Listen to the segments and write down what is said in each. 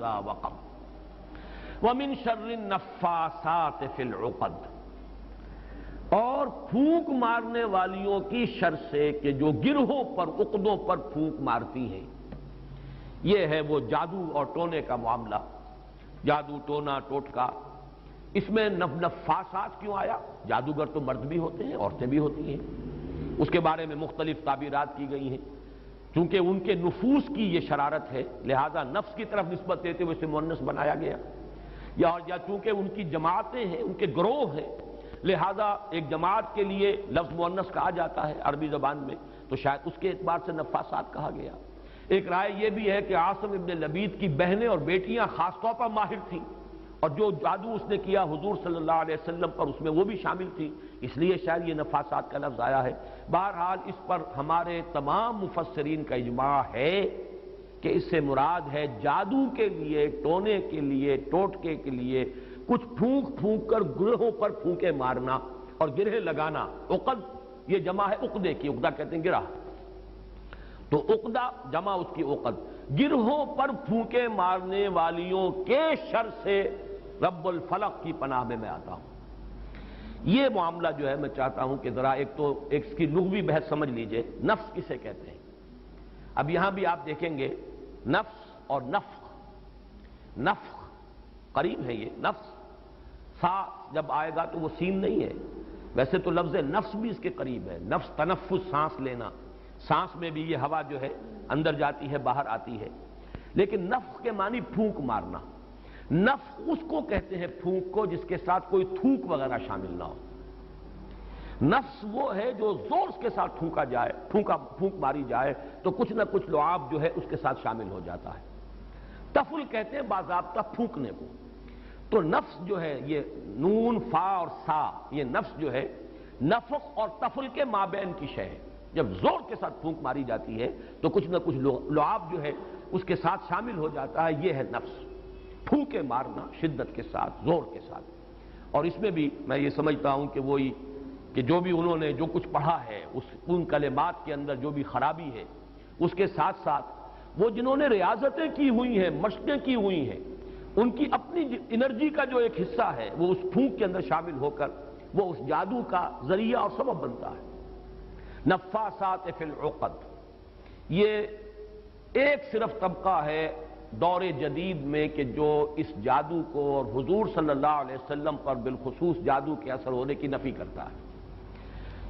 اذا وقب ومن شر النفاثات فی العقد، اور پھونک مارنے والیوں کی شر سے کہ جو گرہوں پر عقدوں پر پھونک مارتی ہیں۔ یہ ہے وہ جادو اور ٹونے کا معاملہ، جادو ٹونا ٹوٹکا۔ اس میں نفاسات کیوں آیا؟ جادوگر تو مرد بھی ہوتے ہیں، عورتیں بھی ہوتی ہیں، اس کے بارے میں مختلف تعبیرات کی گئی ہیں۔ چونکہ ان کے نفوس کی یہ شرارت ہے، لہذا نفس کی طرف نسبت دیتے ہوئے اسے مؤنث بنایا گیا، یا چونکہ ان کی جماعتیں ہیں، ان کے گروہ ہیں، لہذا ایک جماعت کے لیے لفظ مؤنث کہا جاتا ہے عربی زبان میں، تو شاید اس کے اعتبار سے نفاسات کہا گیا۔ ایک رائے یہ بھی ہے کہ عاصم ابن لبید کی بہنیں اور بیٹیاں خاص طور پر ماہر تھیں، اور جو جادو اس نے کیا حضور صلی اللہ علیہ وسلم پر اس میں وہ بھی شامل تھی، اس لیے شاید یہ نفاسات کا لفظ آیا ہے۔ بہرحال اس پر ہمارے تمام مفسرین کا اجماع ہے کہ اس سے مراد ہے جادو کے لیے، ٹونے کے لیے، ٹوٹکے کے لیے کچھ پھونک پھونک کر گرہوں پر پھونکے مارنا اور گرہ لگانا۔ عقد یہ جمع ہے عقدے کی، عقدہ کہتے ہیں گرہ، تو عقدہ جمع اس کی عقد، گرہوں پر پھونکے مارنے والیوں کے شر سے رب الفلق کی پناہ میں آتا ہوں۔ یہ معاملہ جو ہے میں چاہتا ہوں کہ ذرا ایک اس کی لغوی بحث سمجھ لیجئے، نفس کسے کہتے ہیں۔ اب یہاں بھی آپ دیکھیں گے نفس اور نفخ قریب ہے، یہ نفس سا جب آئے گا تو وہ سین نہیں ہے، ویسے تو لفظ نفس بھی اس کے قریب ہے، نفس تنفس سانس لینا، سانس میں بھی یہ ہوا جو ہے اندر جاتی ہے باہر آتی ہے، لیکن نفخ کے معنی پھونک مارنا۔ نفخ اس کو کہتے ہیں پھونک کو جس کے ساتھ کوئی تھوک وغیرہ شامل نہ ہو۔ نفس وہ ہے جو زور کے ساتھ پھونکا جائے، پھونک ماری جائے تو کچھ نہ کچھ لعاب جو ہے اس کے ساتھ شامل ہو جاتا ہے۔ تفل کہتے ہیں باضابطہ پھونکنے کو۔ تو نفس جو ہے یہ نون فا اور سا، یہ نفس جو ہے نفخ اور تفل کے مابین کی شے ہے۔ جب زور کے ساتھ پھونک ماری جاتی ہے تو کچھ نہ کچھ لعاب جو ہے اس کے ساتھ شامل ہو جاتا ہے، یہ ہے نفس، پھونکے مارنا شدت کے ساتھ، زور کے ساتھ۔ اور اس میں بھی میں یہ سمجھتا ہوں کہ وہی کہ جو بھی انہوں نے جو کچھ پڑھا ہے ان کلمات کے اندر جو بھی خرابی ہے، اس کے ساتھ ساتھ وہ جنہوں نے ریاضتیں کی ہوئی ہیں، مشقیں کی ہوئی ہیں، ان کی اپنی انرجی کا جو ایک حصہ ہے وہ اس پھونک کے اندر شامل ہو کر وہ اس جادو کا ذریعہ اور سبب بنتا ہے۔ نفاسات فی العقد، یہ ایک صرف طبقہ ہے دور جدید میں کہ جو اس جادو کو اور حضور صلی اللہ علیہ وسلم پر بالخصوص جادو کے اثر ہونے کی نفی کرتا ہے۔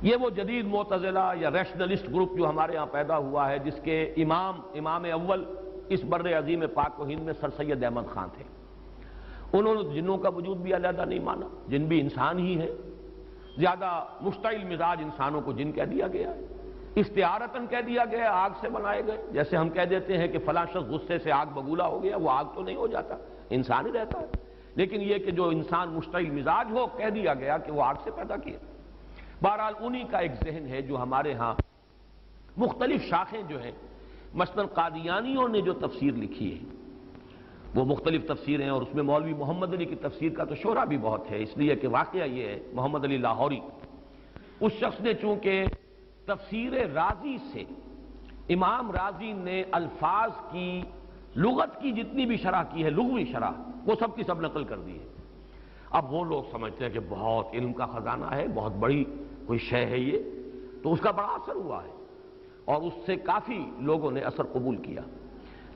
یہ وہ جدید معتزلہ یا ریشنلسٹ گروپ جو ہمارے ہاں پیدا ہوا ہے، جس کے امام اول اس بر عظیم پاک و ہند میں سر سید احمد خان تھے۔ انہوں نے جنوں کا وجود بھی علیحدہ نہیں مانا، جن بھی انسان ہی ہے، زیادہ مشتعل مزاج انسانوں کو جن کہہ دیا گیا ہے، استعارتاً کہہ دیا گیا، آگ سے بنائے گئے۔ جیسے ہم کہہ دیتے ہیں کہ فلاں شخص غصے سے آگ بگولا ہو گیا، وہ آگ تو نہیں ہو جاتا، انسان ہی رہتا ہے، لیکن یہ کہ جو انسان مشتعل مزاج ہو، کہہ دیا گیا کہ وہ آگ سے پیدا کیا۔ بہرحال انہی کا ایک ذہن ہے جو ہمارے ہاں مختلف شاخیں جو ہیں، مثلا قادیانیوں نے جو تفسیر لکھی ہے وہ مختلف تفسیریں ہیں، اور اس میں مولوی محمد علی کی تفسیر کا تو شہرہ بھی بہت ہے، اس لیے کہ واقعہ یہ ہے محمد علی لاہوری، اس شخص نے چونکہ تفسیر رازی سے، امام رازی نے الفاظ کی لغت کی جتنی بھی شرح کی ہے، لغوی شرح، وہ سب کی سب نقل کر دی ہے۔ اب وہ لوگ سمجھتے ہیں کہ بہت علم کا خزانہ ہے، بہت بڑی کوئی شے ہے یہ، تو اس کا بڑا اثر ہوا ہے اور اس سے کافی لوگوں نے اثر قبول کیا۔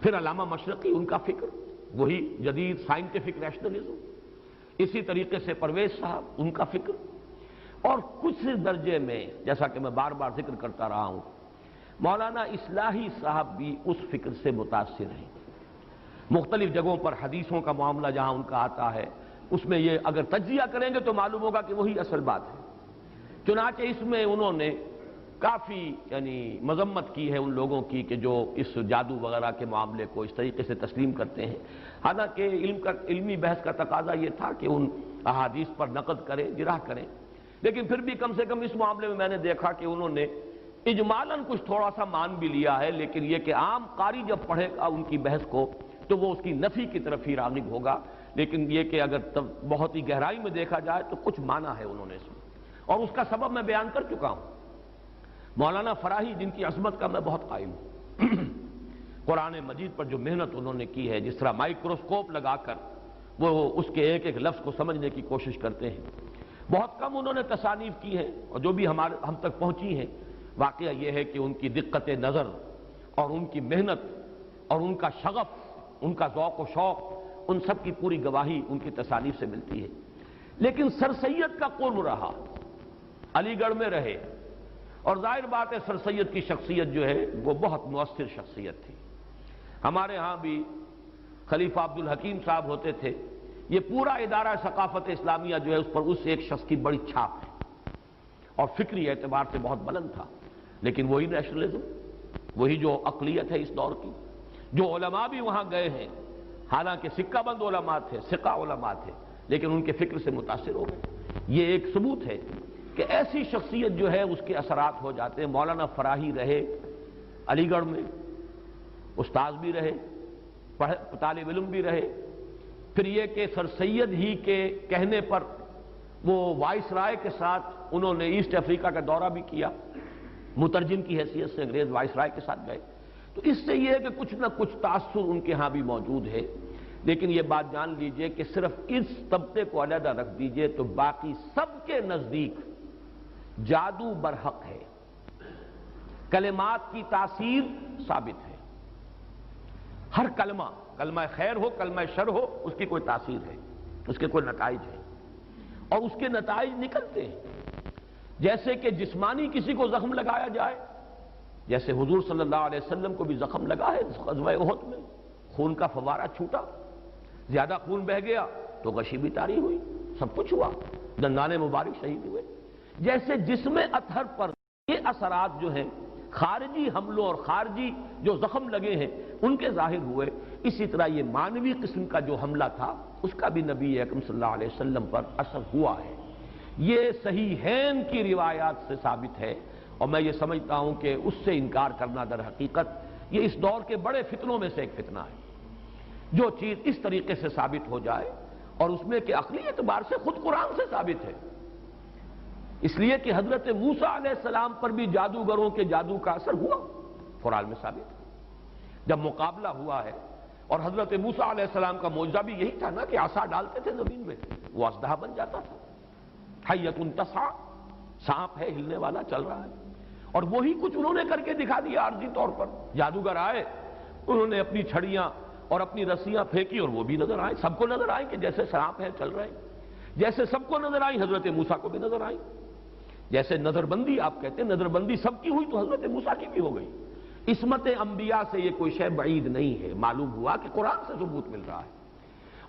پھر علامہ مشرقی، ان کا فکر وہی جدید سائنٹیفک ریشنلزم، اسی طریقے سے پرویز صاحب، ان کا فکر، اور کچھ درجے میں جیسا کہ میں بار بار ذکر کرتا رہا ہوں مولانا اصلاحی صاحب بھی اس فکر سے متاثر ہیں۔ مختلف جگہوں پر حدیثوں کا معاملہ جہاں ان کا آتا ہے، اس میں یہ اگر تجزیہ کریں گے تو معلوم ہوگا کہ وہی اصل بات ہے۔ چنانچہ اس میں انہوں نے کافی مذمت کی ہے ان لوگوں کی کہ جو اس جادو وغیرہ کے معاملے کو اس طریقے سے تسلیم کرتے ہیں، حالانکہ علمی بحث کا تقاضا یہ تھا کہ ان احادیث پر نقد کریں، جرح کریں، لیکن پھر بھی کم سے کم اس معاملے میں نے دیکھا کہ انہوں نے اجمالاً کچھ تھوڑا سا مان بھی لیا ہے، لیکن یہ کہ عام قاری جب پڑھے گا ان کی بحث کو تو وہ اس کی نفی کی طرف ہی راغب ہوگا، لیکن یہ کہ اگر بہت ہی گہرائی میں دیکھا جائے تو کچھ مانا ہے انہوں نے اس میں، اور اس کا سبب میں بیان کر چکا ہوں۔ مولانا فراہی، جن کی عظمت کا میں بہت قائل ہوں، قرآن مجید پر جو محنت انہوں نے کی ہے، جس طرح مائکروسکوپ لگا کر وہ اس کے ایک ایک لفظ کو سمجھنے کی کوشش کرتے ہیں، بہت کم انہوں نے تصانیف کی ہیں، اور جو بھی ہم تک پہنچی ہیں، واقعہ یہ ہے کہ ان کی دقت نظر اور ان کی محنت اور ان کا شغف، ان کا ذوق و شوق، ان سب کی پوری گواہی ان کی تصانیف سے ملتی ہے۔ لیکن سر سید کا قرب رہا، علی گڑھ میں رہے، اور ظاہر بات ہے سر سید کی شخصیت جو ہے وہ بہت مؤثر شخصیت تھی۔ ہمارے ہاں بھی خلیفہ عبدالحکیم صاحب ہوتے تھے، یہ پورا ادارہ ثقافت اسلامیہ جو ہے اس پر اس ایک شخص کی بڑی چھاپ ہے، اور فکری اعتبار سے بہت بلند تھا۔ لیکن وہی نیشنلزم، وہی جو اقلیت ہے اس دور کی، جو علماء بھی وہاں گئے ہیں، حالانکہ سکہ بند علماء تھے، سکہ علماء تھے، لیکن ان کے فکر سے متاثر ہو گئے۔ یہ ایک ثبوت ہے کہ ایسی شخصیت جو ہے اس کے اثرات ہو جاتے ہیں۔ مولانا فراہی رہے علی گڑھ میں، استاذ بھی رہے، طالب علم بھی رہے، پھر یہ کہ سر سید ہی کے کہنے پر وہ وائس رائے کے ساتھ انہوں نے ایسٹ افریقہ کا دورہ بھی کیا، مترجم کی حیثیت سے انگریز وائس رائے کے ساتھ گئے۔ تو اس سے یہ ہے کہ کچھ نہ کچھ تاثر ان کے ہاں بھی موجود ہے۔ لیکن یہ بات جان لیجئے کہ صرف اس طبقے کو علیحدہ رکھ دیجئے تو باقی سب کے نزدیک جادو برحق ہے، کلمات کی تاثیر ثابت ہے۔ ہر کلمہ خیر ہو، کلمہ شر ہو، اس کی کوئی تاثیر ہے، اس کے کوئی نتائج ہیں، اور اس کے نتائج نکلتے ہیں۔ جیسے کہ جسمانی کسی کو زخم لگایا جائے، جیسے حضور صلی اللہ علیہ وسلم کو بھی زخم لگا ہے غزوہ احد میں، خون کا فوارہ چھوٹا، زیادہ خون بہہ گیا تو غشی بھی طاری ہوئی، سب کچھ ہوا، دندان مبارک شہید ہوئے۔ جیسے جسم اطہر پر یہ اثرات جو ہیں خارجی حملوں اور خارجی جو زخم لگے ہیں ان کے ظاہر ہوئے، اسی طرح یہ مانوی قسم کا جو حملہ تھا اس کا بھی نبی اکرم صلی اللہ علیہ وسلم پر اثر ہوا ہے۔ یہ صحیحین کی روایات سے ثابت ہے، اور میں یہ سمجھتا ہوں کہ اس سے انکار کرنا در حقیقت یہ اس دور کے بڑے فتنوں میں سے ایک فتنہ ہے۔ جو چیز اس طریقے سے ثابت ہو جائے، اور اس میں کہ عقلی اعتبار سے خود قرآن سے ثابت ہے، اس لیے کہ حضرت موسیٰ علیہ السلام پر بھی جادوگروں کے جادو کا اثر ہوا، قرآن میں ثابت ہے۔ جب مقابلہ ہوا ہے، اور حضرت موسیٰ علیہ السلام کا معجزہ بھی یہی تھا نا کہ عصا ڈالتے تھے زمین میں، وہ اژدہا بن جاتا تھا، حیۃ تسعیٰ، سانپ ہے ہلنے والا، چل رہا ہے۔ اور وہی کچھ انہوں نے کر کے دکھا دیا عارضی طور پر۔ جادوگر آئے، انہوں نے اپنی چھڑیاں اور اپنی رسیاں پھینکی، اور وہ بھی نظر آئیں، سب کو نظر آئیں کہ جیسے سانپ ہے چل رہے ہیں، جیسے سب کو نظر آئیں حضرت موسیٰ کو بھی نظر آئیں۔ جیسے نظر بندی آپ کہتے ہیں، نظر بندی سب کی ہوئی تو حضرت موسیٰ کی بھی ہو گئی۔ عصمت انبیاء سے یہ کوئی شے بعید نہیں ہے، معلوم ہوا کہ قرآن سے ثبوت مل رہا ہے۔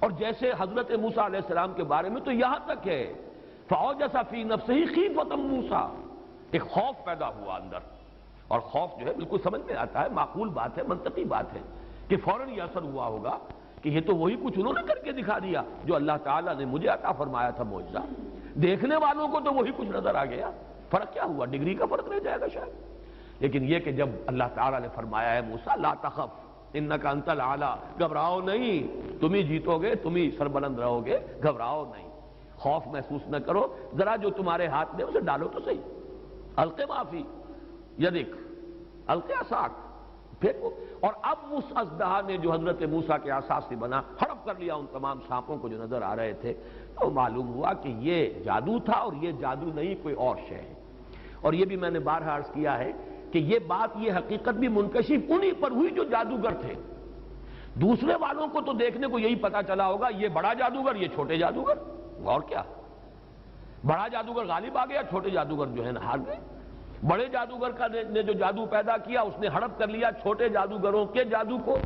اور جیسے حضرت موسیٰ علیہ السلام کے بارے میں تو یہاں تک ہے فَأَوْجَسَ فِي نَفْسِهِ خِیفَةً موسیٰ، ایک خوف پیدا ہوا اندر، اور خوف جو ہے بالکل سمجھ میں آتا ہے، معقول بات ہے، منطقی بات ہے کہ فوراً یہ اثر ہوا ہوگا کہ یہ تو وہی کچھ انہوں نے کر کے دکھا دیا جو اللہ تعالیٰ نے مجھے عطا فرمایا تھا معجزہ۔ دیکھنے والوں کو تو وہی کچھ نظر آ گیا، فرق کیا ہوا؟ ڈگری کا فرق رہ جائے گا شاید۔ لیکن یہ کہ جب اللہ تعالیٰ نے فرمایا ہے موسیٰ لا تخف انک انت الاعلیٰ، گھبراؤ نہیں، تم ہی جیتو گے، تم ہی سربلند رہو گے، گھبراؤ نہیں، خوف محسوس نہ کرو، ذرا جو تمہارے ہاتھ میں اسے ڈالو تو صحیح، الق ما فی یدک، الق عصاک، پھینکو۔ اور اب اس اژدہا نے جو حضرت موسیٰ کے عصا سے بنا ہڑپ کر لیا ان تمام سانپوں کو جو نظر آ رہے تھے، تو معلوم ہوا کہ یہ جادو تھا، اور یہ جادو نہیں کوئی اور شے ہے۔ اور یہ بھی میں نے بارہا عرض کیا ہے کہ یہ بات، یہ حقیقت بھی منکشف انہی پر ہوئی جو جادوگر تھے۔ دوسرے والوں کو تو دیکھنے کو یہی پتا چلا ہوگا یہ بڑا جادوگر، یہ چھوٹے جادوگر، اور کیا، بڑا جادوگر غالب آ گیا، چھوٹے جادوگر جو ہے نا ہار گئے۔ بڑے جادوگر نے جو جادو پیدا کیا اس نے ہڑپ کر لیا چھوٹے جادوگروں کے جادو کو،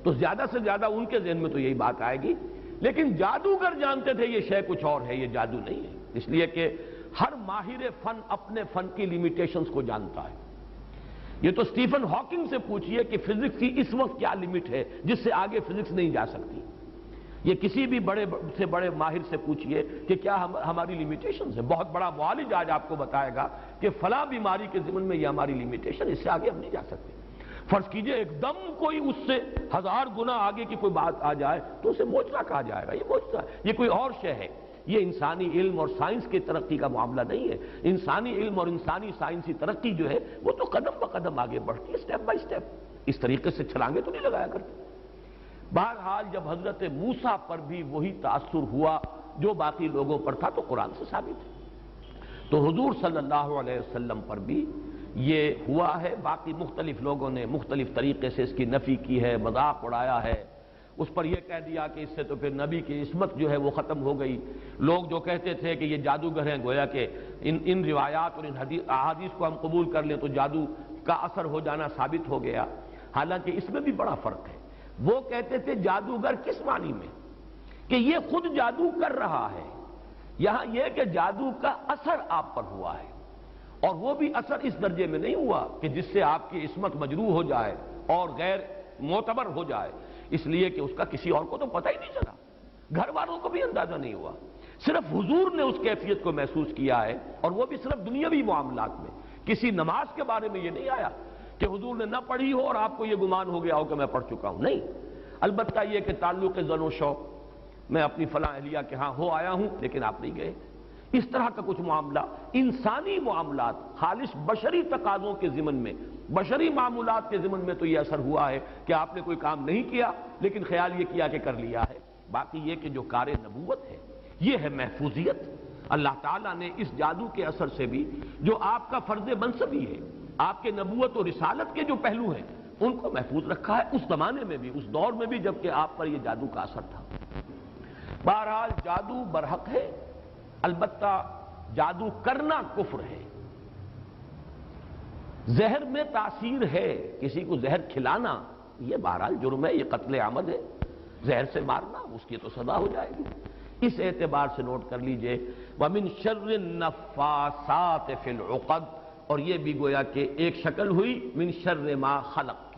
تو زیادہ سے زیادہ ان کے ذہن میں تو یہی بات آئے گی۔ لیکن جادوگر جانتے تھے یہ شے کچھ اور ہے، یہ جادو نہیں ہے، اس لیے کہ ہر ماہر فن اپنے فن کی لیمیٹیشنز کو جانتا ہے۔ یہ تو اسٹیفن ہاکنگ سے پوچھئے کہ فزکس کی اس وقت کیا لمٹ ہے جس سے آگے فزکس نہیں جا سکتی، یہ کسی بھی بڑے سے بڑے ماہر سے پوچھئے کہ کیا ہماری لیمیٹیشنز ہیں۔ بہت بڑا معالج آج آپ کو بتائے گا کہ فلاں بیماری کے ضمن میں یہ ہماری لیمیٹیشن، اس سے آگے ہم نہیں جا سکتے۔ فرض کیجئے ایک دم کوئی اس سے 1000 گنا آگے کی کوئی بات آ جائے تو اسے معجزہ کہا جائے گا، یہ معجزہ ہے، یہ کوئی اور شے ہے۔ یہ انسانی علم اور سائنس کی ترقی کا معاملہ نہیں ہے۔ انسانی علم اور انسانی سائنسی ترقی جو ہے وہ تو قدم بقدم آگے بڑھتی ہے، سٹیپ بائی سٹیپ۔ اس طریقے سے چھلانگے تو نہیں لگایا کرتے۔ بہرحال جب حضرت موسیٰ پر بھی وہی تاثر ہوا جو باقی لوگوں پر تھا تو قرآن سے ثابت ہے، تو حضور صلی اللہ علیہ وسلم پر بھی یہ ہوا ہے۔ باقی مختلف لوگوں نے مختلف طریقے سے اس کی نفی کی ہے، مذاق اڑایا ہے، اس پر یہ کہہ دیا کہ اس سے تو پھر نبی کی عصمت جو ہے وہ ختم ہو گئی۔ لوگ جو کہتے تھے کہ یہ جادوگر ہیں، گویا کہ ان روایات اور ان احادیث کو ہم قبول کر لیں تو جادو کا اثر ہو جانا ثابت ہو گیا، حالانکہ اس میں بھی بڑا فرق ہے۔ وہ کہتے تھے جادوگر کس معنی میں کہ یہ خود جادو کر رہا ہے، یہاں یہ کہ جادو کا اثر آپ پر ہوا ہے، اور وہ بھی اثر اس درجے میں نہیں ہوا کہ جس سے آپ کی عصمت مجروح ہو جائے اور غیر معتبر ہو جائے، اس لیے کہ اس کا کسی اور کو تو پتہ ہی نہیں چلا، گھر والوں کو بھی اندازہ نہیں ہوا، صرف حضور نے اس کیفیت کو محسوس کیا ہے، اور وہ بھی صرف دنیاوی معاملات میں۔ کسی نماز کے بارے میں یہ نہیں آیا کہ حضور نے نہ پڑھی ہو اور آپ کو یہ گمان ہو گیا ہو کہ میں پڑھ چکا ہوں، نہیں۔ البتہ یہ کہ تعلق زن و شوق، میں اپنی فلاں اہلیہ کے ہاں ہو آیا ہوں لیکن آپ نہیں گئے، اس طرح کا کچھ معاملہ، انسانی معاملات، خالص بشری تقاضوں کے ضمن میں، بشری معمولات کے ضمن میں تو یہ اثر ہوا ہے کہ آپ نے کوئی کام نہیں کیا لیکن خیال یہ کیا کہ کر لیا ہے۔ باقی یہ کہ جو کار نبوت ہے یہ ہے محفوظیت۔ اللہ تعالیٰ نے اس جادو کے اثر سے بھی جو آپ کا فرض منصبی ہے، آپ کے نبوت و رسالت کے جو پہلو ہیں ان کو محفوظ رکھا ہے، اس زمانے میں بھی، اس دور میں بھی جبکہ آپ پر یہ جادو کا اثر تھا۔ بہرحال جادو برحق ہے، البتہ جادو کرنا کفر ہے۔ زہر میں تاثیر ہے، کسی کو زہر کھلانا یہ بہرحال جرم ہے، یہ قتل عمد ہے، زہر سے مارنا اس کی تو سزا ہو جائے گی۔ اس اعتبار سے نوٹ کر لیجئے وَمِن شَرِّ النَّفَّاثَاتِ فِي الْعُقَدِ، اور یہ بھی گویا کہ ایک شکل ہوئی من شر ما خلق،